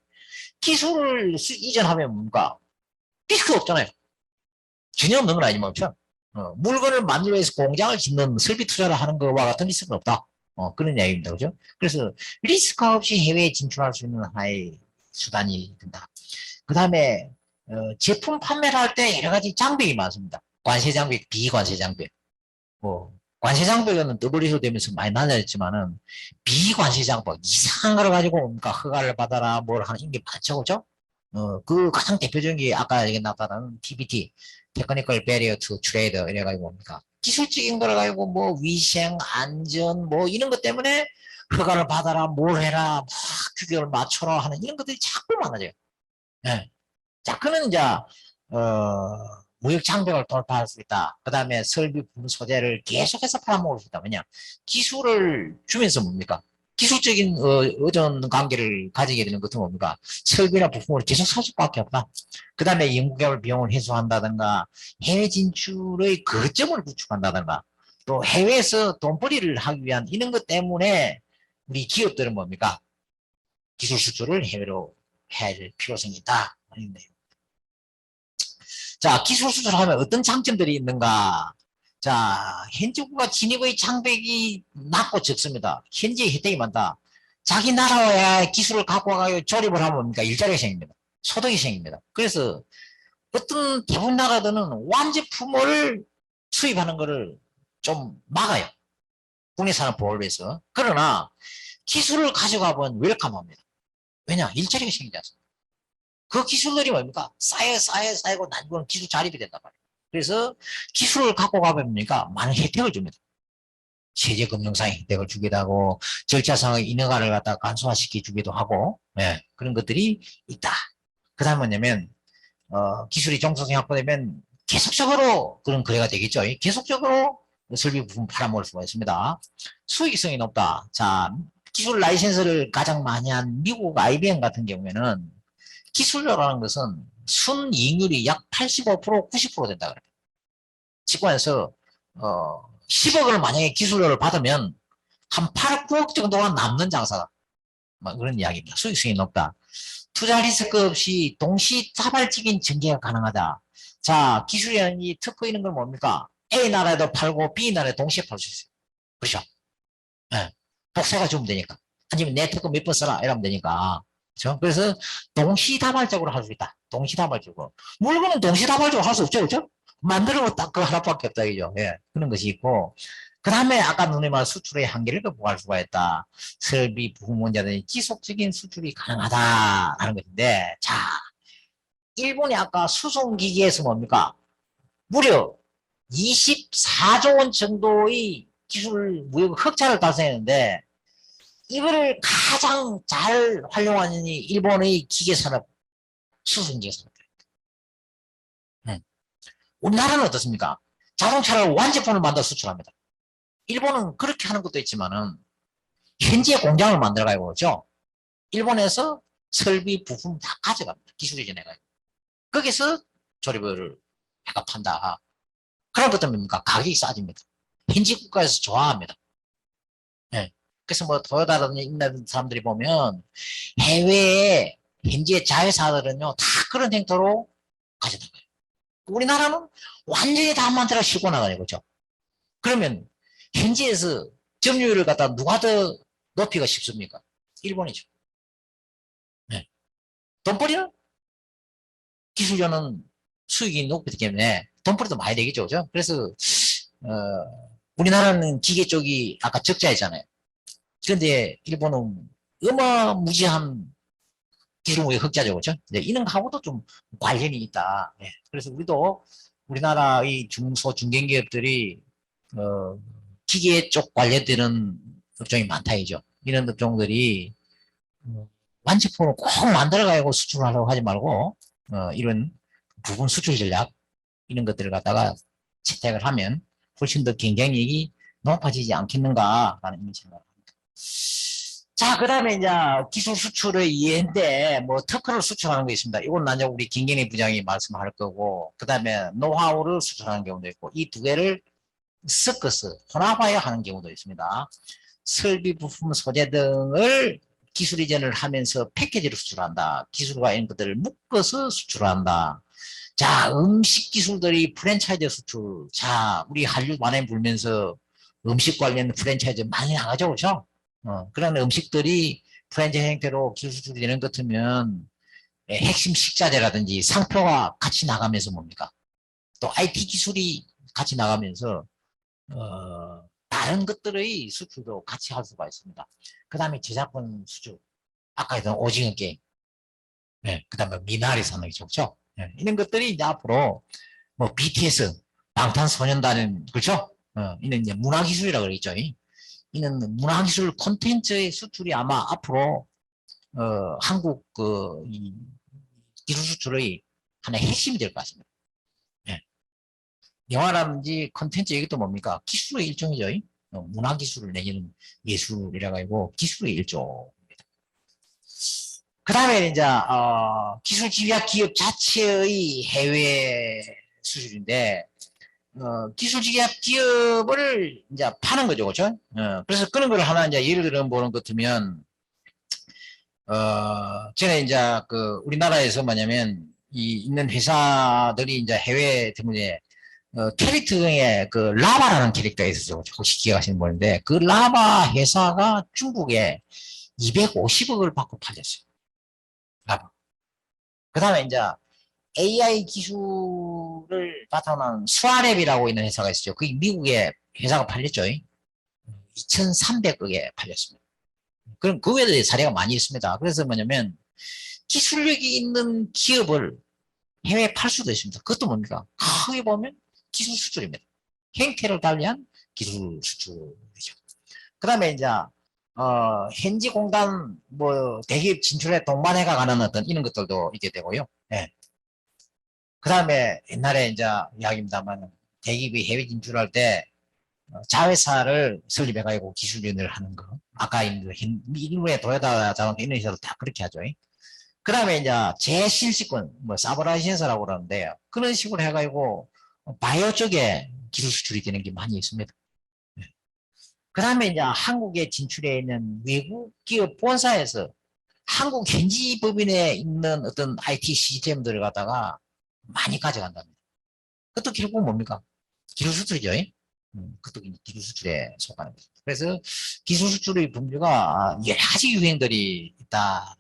기술을 이전하면 뭡니까? 리스크 없잖아요. 전혀 없는 건 아니면 그죠? 물건을 만들기 위해서 공장을 짓는 설비 투자를 하는 것과 같은 리스크는 없다. 그런 이야기입니다. 그죠? 그래서 리스크 없이 해외에 진출할 수 있는 하나의 수단이 된다. 그 다음에 제품 판매를 할 때 여러 가지 장벽이 많습니다. 관세 장벽, 비관세 장벽. 뭐 관세 장벽은 WTO 되면서 많이 낮아졌지만은 비관세 장벽 이상한 걸 가지고 뭔가 허가를 받아라 뭘 하는 게 많죠, 그죠? 그 가장 대표적인 게 아까 얘기 나타나는 TBT, Technical Barrier to Trade 이래가지고 뭡니까? 기술적인 걸 가지고 뭐 위생, 안전 뭐 이런 것 때문에 허가를 받아라, 뭘 해라, 막 규격을 맞춰라 하는 이런 것들이 자꾸 많아져요. 예. 자, 그는 이제 무역 장벽을 돌파할 수 있다. 그 다음에 설비 부분 소재를 계속해서 팔아먹을 수 있다. 왜냐? 기술을 주면서 뭡니까? 기술적인 의존 관계를 가지게 되는 것은 뭡니까? 설비나 부품을 계속 살 수밖에 없다. 그 다음에 연구개발 비용을 해소한다든가 해외 진출의 거점을 구축한다든가 또 해외에서 돈벌이를 하기 위한 이런 것 때문에 우리 기업들은 뭡니까? 기술 수출을 해외로 해야 될 필요성이 있다. 자, 기술 수출하면 어떤 장점들이 있는가? 자, 현지국가 진입의 장벽이 낮고 적습니다. 현지의 혜택이 많다. 자기 나라의 기술을 갖고 와서 조립을 하면 뭡니까? 일자리가 생깁니다. 소득이 생깁니다. 그래서 어떤 대부분 나라들은 완제품을 수입하는 것을 좀 막아요. 국내산업 보호를 위해서. 그러나 기술을 가져가면 웰컴합니다. 왜냐? 일자리가 생기지 않습니까? 그 기술들이 뭡니까? 쌓이고 나중에 기술 자립이 된단 말이에요. 그래서 기술을 갖고 가면 뭡니까? 많은 혜택을 줍니다. 세제금융상의 혜택을 주기도 하고 절차상의 인허가를 갖다 간소화시켜 주기도 하고 예, 그런 것들이 있다. 그 다음에 뭐냐면 기술이 정성이 확보되면 계속적으로 그런 거래가 되겠죠. 계속적으로 설비 부품 팔아먹을 수가 있습니다. 수익성이 높다. 자, 기술 라이센스를 가장 많이 한 미국 IBM 같은 경우에는 기술료라는 것은 순이익률이 약 85%, 90% 된다 그래요. 직관에서 10억을 만약에 기술료를 받으면 한 8억, 9억 정도가 남는 장사다. 뭐 그런 이야기입니다. 수익성이 높다. 투자 리스크 없이 동시다발적인 전개가 가능하다. 자, 기술이라는 특허 이런 건 뭡니까? A 나라에도 팔고 B 나라에 동시에 팔 수 있어요. 그렇죠? 네. 복사가 주면 되니까. 아니면 내 특허 몇 번 써라 이러면 되니까. 그렇죠? 그래서 동시다발적으로 할 수 있다. 동시다발적으로. 물건은 동시다발적으로 할 수 없죠. 그렇죠? 만들면 딱 그 하나밖에 없다. 이죠. 예. 그런 것이 있고. 그 다음에 아까 누님 말 수출의 한계를 극복할 수가 있다. 설비, 부품 문제든 지속적인 수출이 가능하다라는 것인데, 자, 일본이 아까 수송기기에서 뭡니까? 무려 24조 원 정도의 기술 무역 흑자를 달성했는데, 이거를 가장 잘 활용하는 일본의 기계산업, 수송기계산업. 우리나라는 어떻습니까? 자동차를 완제품을 만들어 수출합니다. 일본은 그렇게 하는 것도 있지만은 현지에 공장을 만들어가지고 그렇죠. 일본에서 설비 부품 다 가져갑니다. 기술이 전해가지고 거기서 조립을 해가 판다. 그런 것도 뭡니까? 가격이 싸집니다. 현지 국가에서 좋아합니다. 네. 그래서 뭐 토요타라든지 있는 사람들이 보면 해외에 현지의 자회사들은요 다 그런 행태로 가져나가요. 우리나라는 완전히 다 만들어 싣고 나가요. 그렇죠? 그러면 현지에서 점유율을 갖다 누가 더 높이가 쉽습니까? 일본이죠. 네. 돈벌이는 기술료는 수익이 높기 때문에 돈벌이도 많이 되겠죠. 그죠? 그래서 우리나라는 기계 쪽이 아까 적자였잖아요. 그런데 일본은 어마무지한 기술의 흑자죠. 그죠? 이런 거하고도 좀 관련이 있다. 네. 그래서 우리도 우리나라의 중소 중견기업들이 어, 기계 쪽 관련되는 업종이 많다 이죠. 이런 업종들이 완제품을 꼭 만들어가지고 수출하려고 하지 말고 이런 부분 수출 전략 이런 것들을 갖다가 채택을 하면 훨씬 더 경쟁력이 높아지지 않겠는가라는 생각을 합니다. 자, 그 다음에 이제 기술 수출의 이해인데 뭐 특허를 수출하는 게 있습니다. 이건 나중에 우리 김경희 부장이 말씀할 거고 그 다음에 노하우를 수출하는 경우도 있고 이 두 개를 섞어서 혼합하여 하는 경우도 있습니다. 설비, 부품, 소재 등을 기술 이전을 하면서 패키지로 수출한다. 기술과 이런 것들을 묶어서 수출한다. 자, 음식 기술들이 프랜차이즈 수출. 자, 우리 한류 만에 불면서 음식 관련 프랜차이즈 많이 나가죠, 그렇죠? 그런 음식들이 프랜차이즈 형태로 기술 수출이 되는 것 같으면 핵심 식자재라든지 상표가 같이 나가면서 뭡니까? 또 IT 기술이 같이 나가면서 다른 것들의 수출도 같이 할 수가 있습니다. 그 다음에 저작권 수출, 아까 했던 오징어 게임, 네, 그 다음에 미나리 산업이 좋죠. 네, 이런 것들이 이제 앞으로 뭐 BTS, 방탄소년단, 그렇죠? 이는 이제 문화기술이라고 그러겠죠. 이는 문화기술 콘텐츠의 수출이 아마 앞으로 한국 이 기술 수출의 하나의 핵심이 될 것 같습니다. 네. 영화라든지 콘텐츠 이것도 뭡니까? 기술의 일종이죠. 문화 기술을 내기는 예술이라 가지고 기술의 일종입니다. 그 다음에 이제 기술 집약 기업 자체의 해외 수출인데 기술 집약 기업을 이제 파는 거죠, 그렇죠? 그래서 그런 걸 하나 이제 예를 들어 보는 것 같으면 전에 이제 그 우리나라에서 뭐냐면 이 있는 회사들이 이제 해외 때문에 캐릭터에 그 라바라는 캐릭터가 있었죠. 혹시 기억하시는 분인데 그 라바 회사가 중국에 250억을 받고 팔렸어요. 라바. 그 다음에 이제 AI 기술을 바탕으로 한 스와랩이라고 있는 회사가 있었죠. 그게 미국에 회사가 팔렸죠. 2,300억에 팔렸습니다. 그럼 그 외에도 사례가 많이 있습니다. 그래서 뭐냐면 기술력이 있는 기업을 해외에 팔 수도 있습니다. 그것도 뭡니까? 크게 보면 기술 수출입니다. 행태를 달리한 기술 수출이죠. 그 다음에 이제 현지 공단 뭐 대기업 진출에 동반해가 가는 어떤 이런 것들도 있게 되고요. 예. 그 다음에 옛날에 이제 이야기입니다만 대기업이 해외 진출할 때 자회사를 설립해가지고 기술연을 하는 거. 아까 일본의 도요타 자동차 이런 회사도 다 그렇게 하죠. 그 다음에 이제 제실시권, 뭐 사브라이센서라고 그러는데요. 그런 식으로 해가지고 바이오 쪽에 기술 수출이 되는 게 많이 있습니다. 그 다음에 이제 한국에 진출해 있는 외국 기업 본사에서 한국 현지 법인에 있는 어떤 IT 시스템들을 갖다가 많이 가져간답니다. 그것도 결국 뭡니까? 기술 수출이죠. 그것도 기술 수출에 속하는 거죠. 그래서 기술 수출의 분류가 여러 가지 유행들이 있다.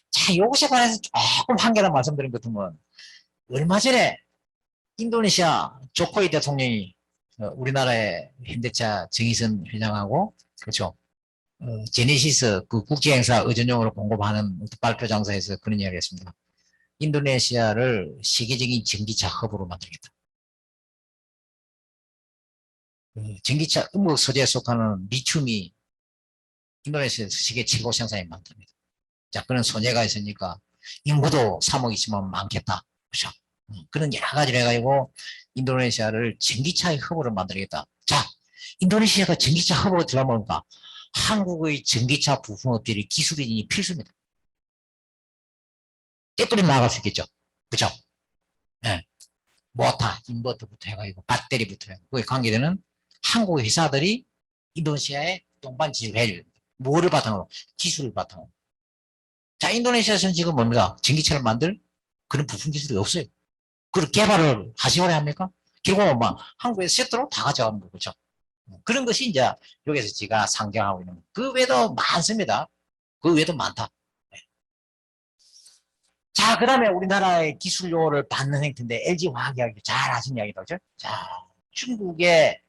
자, 이것에 관해서 조금 한 개만 말씀드린 것 같으면 얼마 전에 인도네시아 조코이 대통령이 우리나라의 현대차 정의선 회장하고 그렇죠. 제네시스 그 국제행사 의전용으로 공급하는 발표 장소에서 그런 이야기를 했습니다. 인도네시아를 세계적인 전기차 허브로 만들겠다. 전기차 음극 소재에 속하는 리튬이 인도네시아에서 세계 최고 생산이 많답니다. 자, 그런 소재가 있으니까 인구도 3억 있으면 많겠다. 그렇죠? 그런 여러 가지를 해가지고 인도네시아를 전기차의 허브로 만들겠다. 자, 인도네시아가 전기차 허브로 들어가니까 한국의 전기차 부품업들이 기술인이 필수입니다. 떼뚫이 나갈 수 있겠죠. 그죠? 예. 모터, 인버터부터 해가지고 배터리부터 해가지고 그에 관계되는 한국 회사들이 인도네시아에 동반 지지를 해줘야 됩니다. 뭐를 바탕으로? 기술을 바탕으로. 자, 인도네시아에서는 지금 뭡니까? 전기차를 만들 그런 부품 기술이 없어요. 그걸 개발을 하시오래 합니까? 결국은 막 한국에 세트로 다 가져가는 거죠. 그런 것이 이제 여기서 제가 상정하고 있는 그 외에도 많습니다. 그 외에도 많다. 자, 그 다음에 우리나라의 기술료를 받는 행태인데 LG화학 이야기 잘 하신 이야기죠. 그죠? 자, 중국의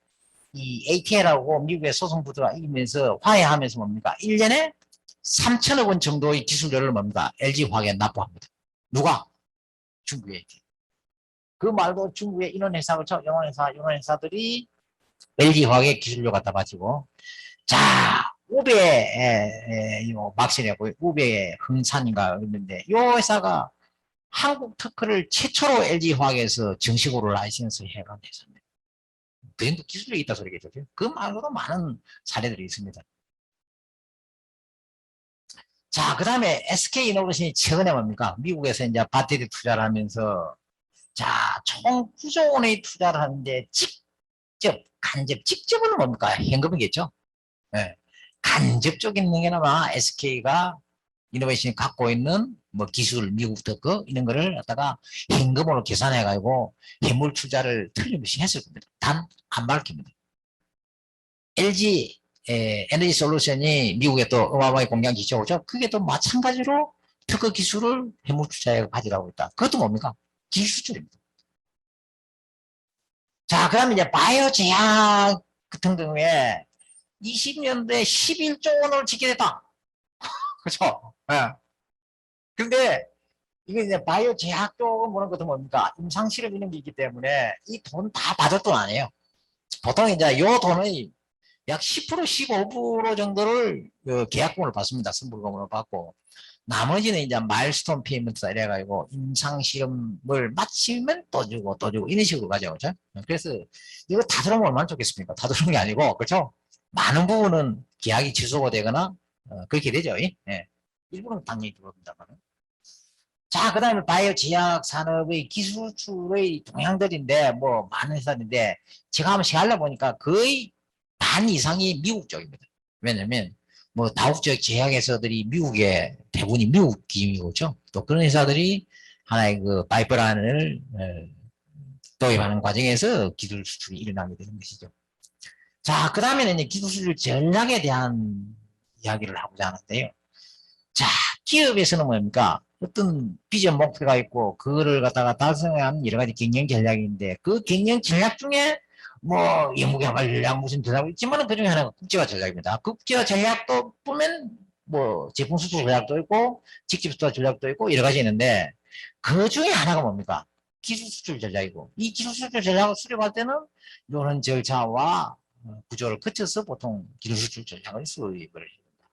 이 ATL하고 미국의 소송부들과 이기면서 화해하면서 뭡니까? 1년에 3천억 원 정도의 기술료를 뭡니까? LG화학에 납부합니다. 누가? 중국의 ATL. 그 말고 중국의 이런 회사, 그렇죠? 이런 회사들이 LG화학의 기술료 갖다 바치고 자, 우베 막시라고 우베 흥산인가 있는데 이 회사가 한국 특허를 최초로 LG화학에서 정식으로 라이센스 해간 회사입니다. 그 정도 기술력이 있다 소리겠죠. 그 말고도 많은 사례들이 있습니다. 자, 그 다음에 SK이노베이션이 최근에 뭡니까? 미국에서 이제 배터리 투자를 하면서 자, 총 9조 원의 투자를 하는데 직접, 간접, 직접은 뭡니까? 현금이겠죠. 네. 간접적인 능력이나마 SK가 이노베이션이 갖고 있는 뭐 기술, 미국 특허 이런 거를 갖다가 현금으로 계산해 가지고 해물 투자를 틀림없이 했을 겁니다. 단 안 밝힙니다. LG 에너지 솔루션이 미국에 또 어마어마하게 공장 지어오죠. 그게 또 마찬가지로 특허 기술을 해물 투자에 가져가고 있다. 그것도 뭡니까? 기술 수출입니다. 자, 그 다음에 이제 바이오 제약 같은 경우에 20년도에 11조 원을 지게 됐다. 그렇죠? 네. 근데 이게 이제 바이오 제약 쪽은 보는 것도 뭡니까? 임상실험 이런 게 있기 때문에 이 돈 다 받을 돈 아니에요. 보통 이제 요 돈의 약 10%, 15% 정도를 계약금으로 받습니다. 선불금으로 받고 나머지는 이제 마일스톤 페이먼트다 이래가지고 임상 실험을 마치면 또 주고 이런 식으로 가죠, 그죠? 그래서 이거 다 들어오면 얼마나 좋겠습니까? 다 들어오는 게 아니고, 그렇죠? 많은 부분은 계약이 취소가 되거나 그렇게 되죠. 예. 일부는 당연히 들어옵니다만. 자, 그 다음에 바이오 제약 산업의 기술 수출의 동향들인데, 뭐, 많은 회사인데, 제가 한번 시알려 보니까 거의 반 이상이 미국 쪽입니다. 왜냐면, 뭐, 다국적 제약 회사들이 미국에, 대부분이 미국 기업이죠. 또 그런 회사들이 하나의 그 파이프라인을 도입하는 과정에서 기술 수출이 일어나게 되는 것이죠. 자, 그 다음에는 이제 기술 수출 전략에 대한 이야기를 하고자 하는데요. 자, 기업에서는 뭡니까? 어떤 비전 목표가 있고, 그거를 갖다가 달성한 여러 가지 경영 전략인데, 그 경영 전략 중에 뭐, 연구개발 전략, 무슨 전략이 있지만, 그 중에 하나가 국제화 전략입니다. 국제화 전략도 보면, 뭐, 제품 수출 전략도 있고, 직접 수출 전략도 있고, 여러 가지 있는데, 그 중에 하나가 뭡니까? 기술 수출 전략이고, 이 기술 수출 전략을 수립할 때는, 이런 절차와 구조를 거쳐서 보통 기술 수출 전략을 수립을 합니다.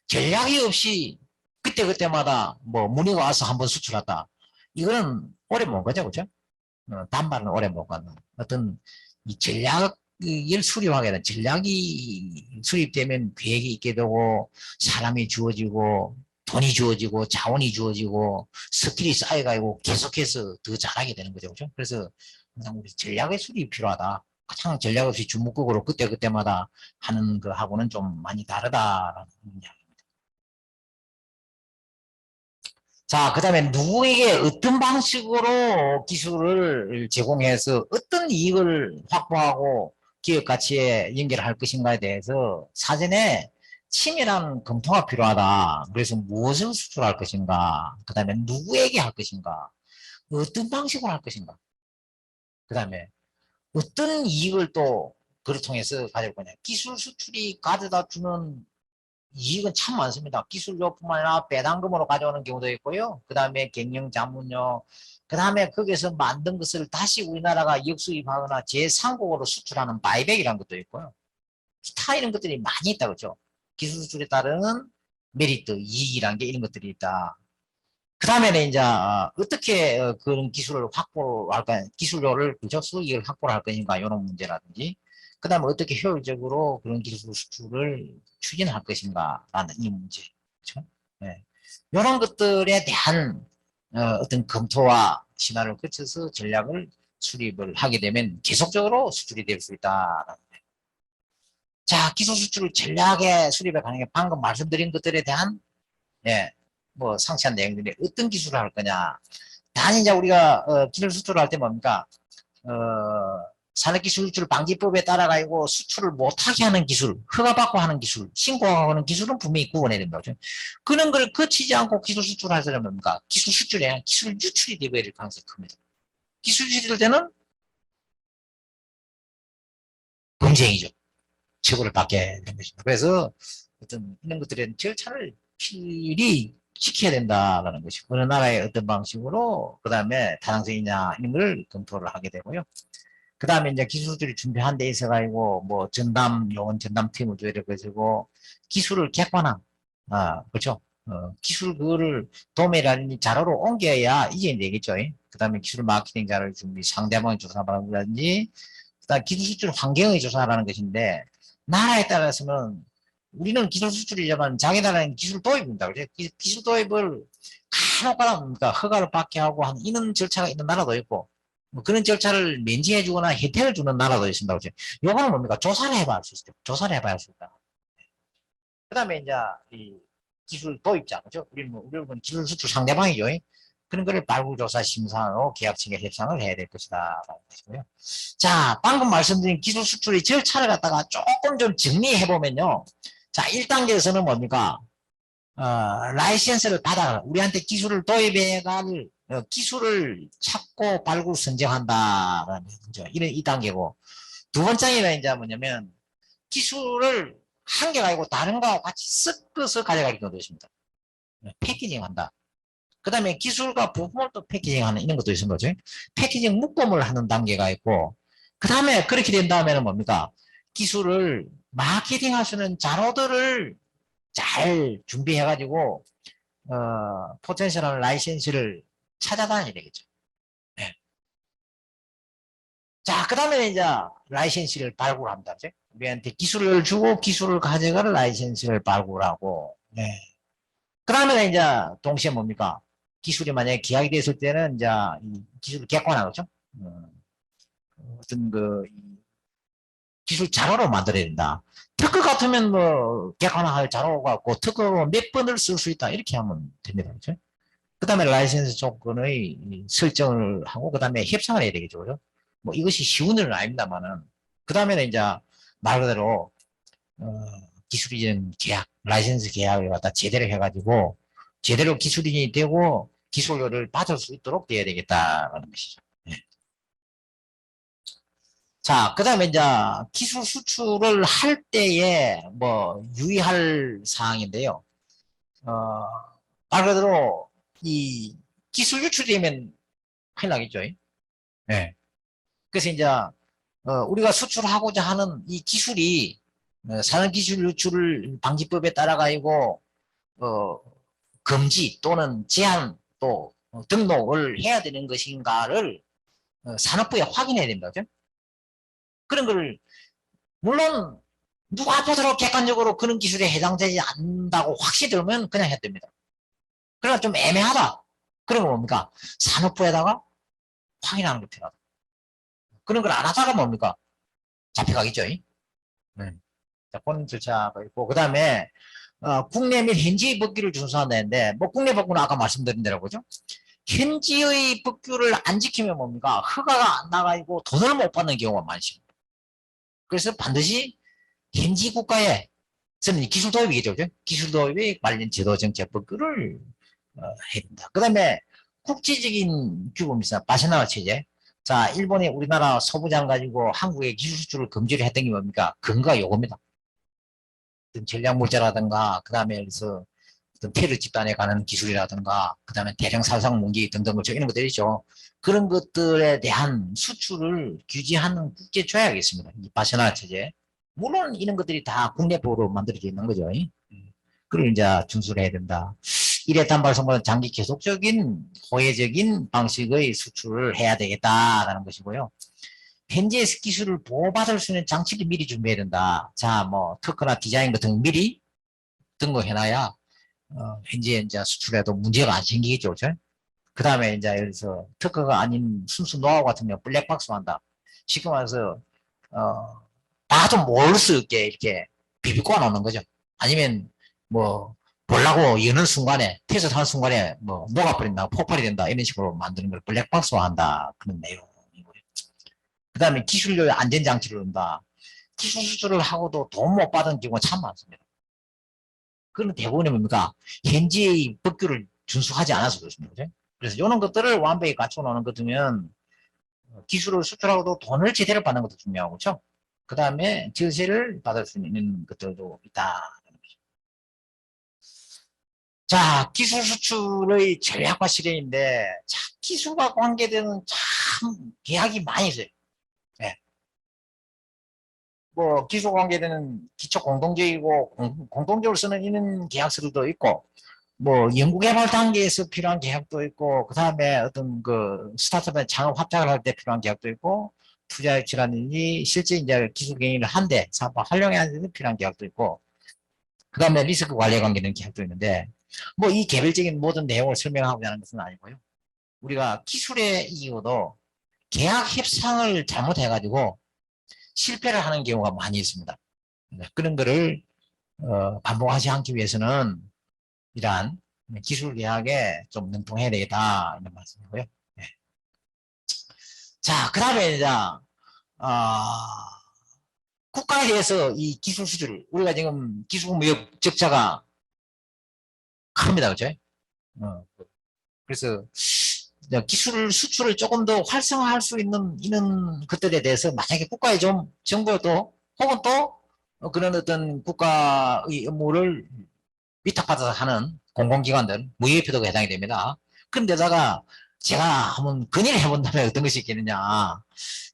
전략이 없이 그때그때마다 뭐 문의가 와서 한번 수출했다. 이거는 오래 못 가죠, 그죠? 단발은 오래 못 가는. 어떤 이 전략을 수립하게 되는 전략이 수립되면 계획이 있게 되고 사람이 주어지고 돈이 주어지고 자원이 주어지고 스킬이 쌓여가지고 계속해서 더 잘하게 되는 거죠, 그죠? 그래서 우리 전략의 수립이 필요하다. 가장 전략 없이 주목극으로 그때그때마다 하는 거하고는 좀 많이 다르다라는 이야기. 자, 그 다음에 누구에게 어떤 방식으로 기술을 제공해서 어떤 이익을 확보하고 기업 가치에 연결할 것인가에 대해서 사전에 치밀한 검토가 필요하다. 그래서 무엇을 수출할 것인가, 그 다음에 누구에게 할 것인가, 어떤 방식으로 할 것인가, 그 다음에 어떤 이익을 또 그를 통해서 가질 거냐. 기술 수출이 가져다 주는 이익은 참 많습니다. 기술료뿐만 아니라 배당금으로 가져오는 경우도 있고요. 그 다음에 경영 자문료, 그 다음에 거기서 만든 것을 다시 우리나라가 역수입하거나 제3국으로 수출하는 바이백이라는 것도 있고요. 기타 이런 것들이 많이 있다, 그죠? 기술 수출에 따르는 메리트, 이익이라는 게 이런 것들이 있다. 그 다음에는 이제 어떻게 그런 기술을 확보할 까 기술료를 그죠? 수익을 확보할 것인가 이런 문제라든지 그 다음에 어떻게 효율적으로 그런 기술 수출을 추진할 것인가라는 이 문제 그렇죠? 네. 이런 것들에 대한 어떤 검토와 진화를 거쳐서 전략을 수립을 하게 되면 계속적으로 수출이 될 수 있다. 자, 기술 수출 전략의 수립에 관한 방금 말씀드린 것들에 대한 예, 뭐 상세한 내용들이 어떤 기술을 할 거냐. 단위 이제 우리가 기술 수출을 할 때 뭡니까? 산업기술출 방지법에 따라 가지고 수출을 못하게 하는 기술, 허가받고 하는 기술, 신고하는 기술은 분명히 구분해야 된다. 그런 걸 거치지 않고 기술 수출을 하려면 뭡니까? 기술 수출이 아니라 기술 유출이 되어야 될 가능성이 큽니다. 기술 유출될 때는 범죄이죠. 처벌을 받게 되는 것입니다. 그래서 어떤 이런 것들에 절차를 필히 지켜야 된다라는 것이 어느 나라의 어떤 방식으로 그 다음에 타당성이냐 이런 걸 검토를 하게 되고요. 그 다음에 이제 기술들이 준비한 데 있어 가지고 뭐 전담 요원 전담팀을 조율해 가지고 기술을 객관화 그렇죠. 기술 그거를 도매라든지 자료로 옮겨야 이제 되겠죠. 그 다음에 기술 마케팅 자료를 준비 상대방의 조사받는다든지 그다음 기술 수출 환경의 조사라는 것인데 나라에 따라서는 우리는 기술 수출이지만 자기 나라는 기술 도입입니다. 그래서 기술 도입을 간혹 가다 허가를 받게 하고 한 이런 절차가 있는 나라도 있고 뭐 그런 절차를 면제해 주거나 혜택을 주는 나라도 있습니다. 그죠? 요거는 뭡니까? 조사를 해봐야 할 수 있어요. 조사를 해봐야 할 수 있다. 그 다음에 이제 이 기술 도입자, 그죠? 우리는 기술 수출 상대방이죠. 그런 거를 발굴조사 심사로 계약 체계 협상을 해야 될 것이다. 라는 것이고요. 자, 방금 말씀드린 기술 수출의 절차를 갖다가 조금 좀 정리해보면요. 자, 1단계에서는 뭡니까? 라이센스를 받아, 우리한테 기술을 도입해갈 기술을 찾고 발굴 선정한다라는 거죠. 이런 2단계고. 두 번째는 이제 뭐냐면, 기술을 한 개가 아니고 다른 거하고 같이 섞어서 가져가기 경우도 있습니다. 패키징 한다. 그 다음에 기술과 부품을 또 패키징하는 이런 것도 있는 거죠. 패키징 묶음을 하는 단계가 있고, 그 다음에 그렇게 된 다음에는 뭡니까? 기술을 마케팅 할 수 있는 자료들을 잘 준비해가지고, 포텐셜한 라이센스를 찾아다녀야 되겠죠. 네. 자, 그 다음에 이제 라이센스를 발굴합니다. 그죠? 우리한테 기술을 주고 기술을 가져가는 라이센스를 발굴하고, 네. 그 다음에 이제 동시에 뭡니까? 기술이 만약에 계약이 됐을 때는 이제 이 기술을 객관화하죠. 어떤 기술 자료로 만들어야 된다. 특허 같으면 뭐 객관화할 자료가 없고 특허로 몇 번을 쓸 수 있다. 이렇게 하면 됩니다. 그죠? 그 다음에 라이센스 조건의 설정을 하고 그 다음에 협상을 해야 되겠죠. 그죠? 뭐 이것이 쉬운 일은 아닙니다만은 그 다음에는 이제 말 그대로 기술이전 계약, 라이센스 계약을 갖다 제대로 해가지고 제대로 기술인이 되고 기술료를 받을 수 있도록 돼야 되겠다라는 것이죠. 네. 자, 그 다음에 이제 기술 수출을 할 때에 뭐 유의할 사항인데요. 말 그대로 이 기술 유출되면 큰일 나겠죠. 네. 그래서 이제 우리가 수출하고자 하는 이 기술이 산업기술 유출 방지법에 따라 가지고 어, 금지 또는 제한 또 등록을 해야 되는 것인가를 산업부에 확인해야 됩니다. 그죠? 그런 걸 물론 누가 보더라도 객관적으로 그런 기술에 해당되지 않는다고 확실히 들면 그냥 해야 됩니다. 그러나 좀 애매하다. 그런 거 뭡니까? 산업부에다가 확인하는 게 필요하다. 그런 걸 안 하다가 뭡니까? 잡혀가겠죠. 네. 자, 그런 절차가 있고, 그 다음에, 국내 및 현지의 법규를 준수한다는데, 뭐, 국내 법규는 아까 말씀드린 대로, 그죠? 현지의 법규를 안 지키면 뭡니까? 허가가 안 나가지고 돈을 못 받는 경우가 많습니다. 그래서 반드시 현지 국가에, 저는 기술 도입이겠죠, 그죠? 기술 도입에 관련 제도 정책 법규를 해야 된다. 그 다음에 국제적인 규범이 있어요. 바세나와 체제. 자, 일본이 우리나라 소부장 가지고 한국의 기술 수출을 금지를 했던 게 뭡니까? 근거가 요겁니다. 어떤 전략물자라든가, 그 다음에 그래서 어떤 테러 집단에 관한 기술이라든가, 그 다음에 대량 살상 무기 등등 이런 것들 있죠. 그런 것들에 대한 수출을 규제하는 국제 조약이 있습니다. 이 바세나 체제. 물론 이런 것들이 다 국내법으로 만들어져 있는 거죠. 그걸 이제 준수를 해야 된다. 일회 단발 선거는 장기 계속적인 호혜적인 방식의 수출을 해야 되겠다라는 것이고요. 현재 기술을 보호받을 수 있는 장치를 미리 준비해야 된다. 자, 뭐 특허나 디자인 같은 거 미리 등록해놔야 현재 이제 수출에도 문제가 안 생기겠죠, 그렇죠? 그 다음에 이제 여기서 특허가 아닌 순수 노하우 같은 경우 블랙박스 한다. 쉽게 말해서 다좀 모를 수 있게 이렇게 비비고 놓는 거죠. 아니면 뭐 보려고 여는 순간에 테스트하는 순간에 뭐 녹아버린다, 폭발이 된다 이런 식으로 만드는 걸 블랙박스화 한다 그런 내용이고요. 그 다음에 기술료 안전장치를 넣는다. 기술 수출을 하고도 돈 못 받은 경우가 참 많습니다. 그건 대부분이 뭡니까? 현지의 법규를 준수하지 않아서 그렇습니다. 그죠? 그래서 이런 것들을 완벽히 갖춰놓는 것이면 기술을 수출하고도 돈을 제대로 받는 것도 중요하고, 그렇죠? 그 다음에 절세를 받을 수 있는 것들도 있다. 자, 기술 수출의 전략과 실행인데, 자, 기술과 관계되는 참 계약이 많이 있어요. 네. 뭐, 기술 관계되는 기초 공동적이고, 공동적으로 쓰는 이런 계약서들도 있고, 뭐, 연구개발 단계에서 필요한 계약도 있고, 그 다음에 어떤 그 스타트업의 창업 합작을 할 때 필요한 계약도 있고, 투자 유치라든지 실제 이제 기술 경영을 한데, 사업 활용하는 데 필요한 계약도 있고, 그 다음에 리스크 관리에 관계되는 계약도 있는데, 뭐 이 개별적인 모든 내용을 설명하고자 하는 것은 아니고요. 우리가 기술의 이유도 계약 협상을 잘못해가지고 실패를 하는 경우가 많이 있습니다. 그런 거를 반복하지 않기 위해서는 이러한 기술 계약에 좀 능통해야 되겠다 이런 말씀이고요. 네. 자, 그 다음에 이제 국가에 대해서 이 기술 수출 우리가 지금 기술 무역 적자가 큽니다, 그죠? 그래서 기술 수출을 조금 더 활성화할 수 있는 이런 것들에 대해서 만약에 국가에 좀 정부도 혹은 또 그런 어떤 국가의 업무를 위탁받아서 하는 공공기관들 무예표도가 해당이 됩니다. 그런데다가 제가 한번 건의를 해본다면 어떤 것이 있겠느냐.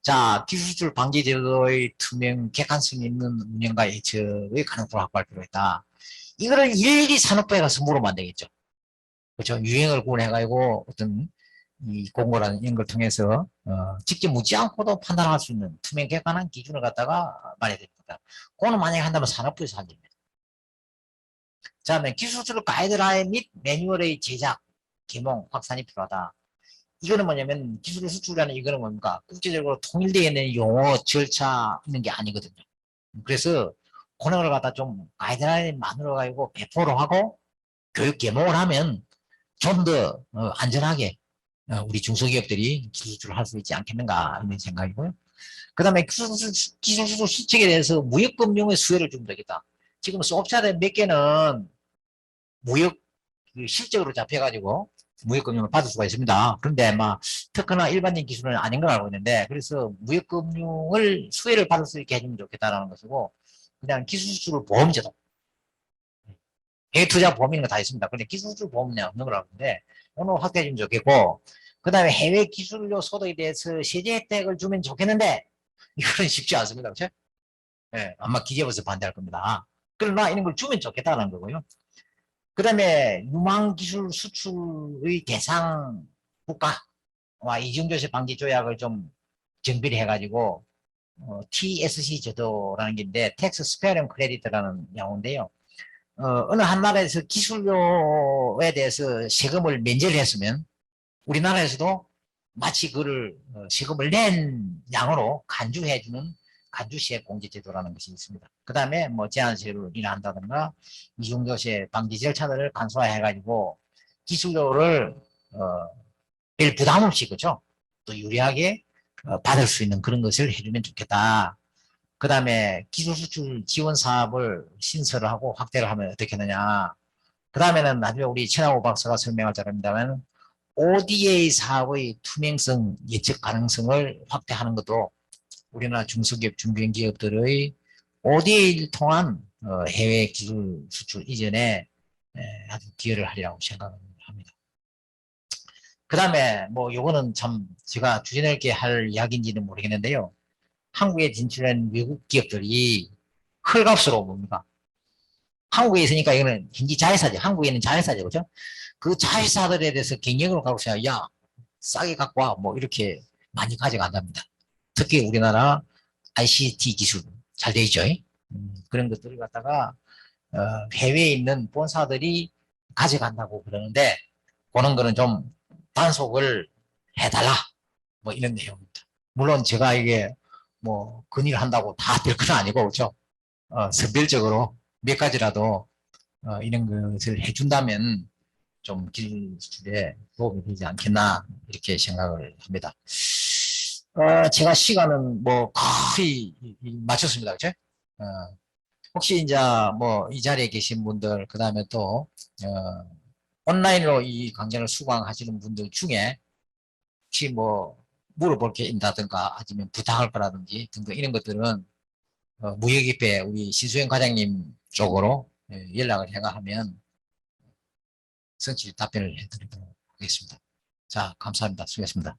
자, 기술수출 방지 제도의 투명, 객관성 있는 운영과 예측의 가능성을 확보할 필요가 있다. 이거를 일일이 산업부에 가서 물어보면 안 되겠죠. 그렇죠. 유행을 구분해가지고 어떤 이 공고라는 이런 걸 통해서 직접 묻지 않고도 판단할 수 있는 투명 객관한 기준을 갖다가 말해야 됩니다. 그거는 만약에 한다면 산업부에서 할 일입니다. 자, 다음에 기술수출 가이드라인 및 매뉴얼의 제작, 개몽, 확산이 필요하다. 이거는 뭐냐면 기술 수출이라는 이거는 뭡니까? 국제적으로 통일되어 있는 용어, 절차 있는 게 아니거든요. 그래서 그런 걸 갖다 좀 가이드라인 만들어 가지고 배포를 하고 교육 개몽을 하면 좀 더 안전하게 우리 중소기업들이 기술 수출을 할 수 있지 않겠는가 하는 생각이고요. 그 다음에 기술 수출 실책에 대해서 무역금융의 수혜를 주면 되겠다. 지금 수업자들 몇 개는 무역 실적으로 잡혀가지고 무역금융을 받을 수가 있습니다. 그런데 막 특허나 일반적인 기술은 아닌 걸 알고 있는데 그래서 무역금융을 수혜를 받을 수 있게 해주면 좋겠다라는 것이고 그냥 기술수출 보험제도 해외투자 보험 이런 거 다 있습니다. 근데 기술수출 보험은 없는 걸 알고 있는데 오늘 확대해 주면 좋겠고 그 다음에 해외 기술료 소득에 대해서 세제 혜택을 주면 좋겠는데 이거는 쉽지 않습니다. 그렇죠? 네, 아마 기재부에서 반대할 겁니다. 그러나 이런 걸 주면 좋겠다는 거고요. 그 다음에 유망기술 수출의 대상 국가와 이중조세 방지 조약을 좀 정비를 해가지고 TSC 제도라는 게 있는데 텍스 스페어링 크레디트라는 용어인데요. 어느 한 나라에서 기술료에 대해서 세금을 면제를 했으면 우리나라에서도 마치 그를 세금을 낸 양으로 간주해주는 간주시액 공제제도라는 것이 있습니다. 그 다음에 뭐 제한세를 인하한다든가 이중조세 방지 절차들을 간소화해가지고 기술료를 별 부담 없이 그죠? 또 유리하게 받을 수 있는 그런 것을 해주면 좋겠다. 그 다음에 기술수출 지원 사업을 신설을 하고 확대를 하면 어떻게 하느냐. 그 다음에는 나중에 우리 천하고 박사가 설명할 자료입니다만 ODA 사업의 투명성, 예측 가능성을 확대하는 것도 우리나라 중소기업, 중견기업들의 ODA를 통한 해외 기술 수출 이전에 아주 기여를 하리라고 생각합니다. 그 다음에 뭐 요거는 참 제가 주제 넓게 할 이야기인지는 모르겠는데요. 한국에 진출한 외국 기업들이 헐값으로 뭡니까? 한국에 있으니까 이거는 현지 자회사죠. 한국에 있는 자회사죠. 그죠? 그 자회사들에 대해서 경영을 갖고 있어요. 야, 싸게 갖고 와. 뭐 이렇게 많이 가져간답니다. 특히 우리나라 ICT 기술 잘 돼 있죠. 그런 것들을 갖다가 해외에 있는 본사들이 가져간다고 그러는데 그런 거는 좀 단속을 해달라. 뭐 이런 내용입니다. 물론 제가 이게 뭐 건의를 한다고 다 될 건 아니고 그렇죠. 선별적으로 몇 가지라도 이런 것을 해준다면 좀 기술에 도움이 되지 않겠나 이렇게 생각을 합니다. 제가 시간은 뭐 거의 마쳤습니다. 그죠? 혹시 이제 뭐 이 자리에 계신 분들 그 다음에 또 온라인으로 이 강좌를 수강하시는 분들 중에 혹시 뭐 물어볼 게 있다든가 아니면 부탁할 거라든지 등등 이런 것들은 무역입회 우리 신수영 과장님 쪽으로 연락을 해가 하면 성실 답변을 해드리도록 하겠습니다. 자, 감사합니다. 수고했습니다.